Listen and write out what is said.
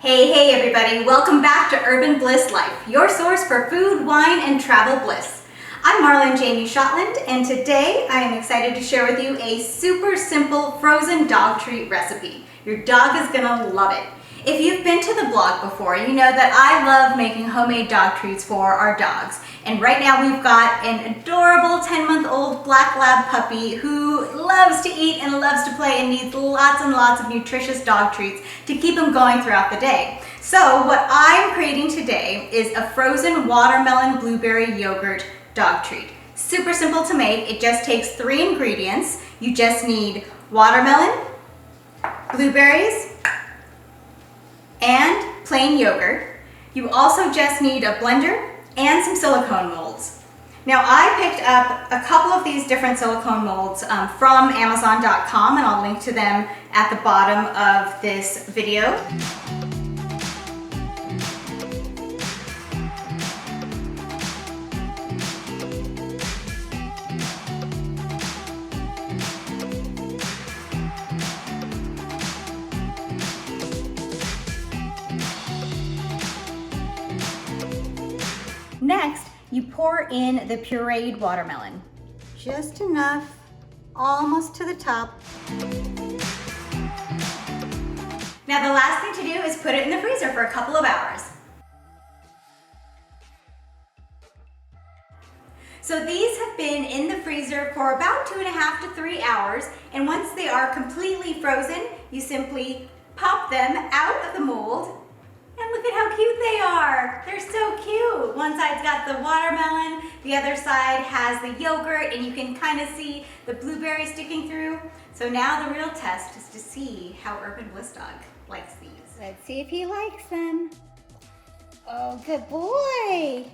Hey everybody, welcome back to Urban Bliss Life, your source for food, wine, and travel bliss. I'm Marlon Jamie Shotland, and today I am excited to share with you a super simple frozen dog treat recipe. Your dog is gonna love it. If you've been to the blog before, you know that I love making homemade dog treats for our dogs. And right now we've got an adorable 10-month-old black lab puppy who loves to eat and loves to play and needs lots and lots of nutritious dog treats to keep him going throughout the day. So what I'm creating today is a frozen watermelon blueberry yogurt dog treat. Super simple to make. It just takes 3 ingredients. You just need watermelon, blueberries, and plain yogurt. You also just need a blender and some silicone molds. Now I picked up a couple of these different silicone molds from Amazon.com, and I'll link to them at the bottom of this video. Next, you pour in the pureed watermelon. Just enough, almost to the top. Now the last thing to do is put it in the freezer for a couple of hours. So these have been in the freezer for about 2.5 to 3 hours, and once they are completely frozen, you simply pop them out of the mold. And look at how cute they are. They're so cute. One side's got the watermelon, the other side has the yogurt, and you can kind of see the blueberry sticking through. So now the real test is to see how Urban Bliss Dog likes these. Let's see if he likes them. Oh, good boy.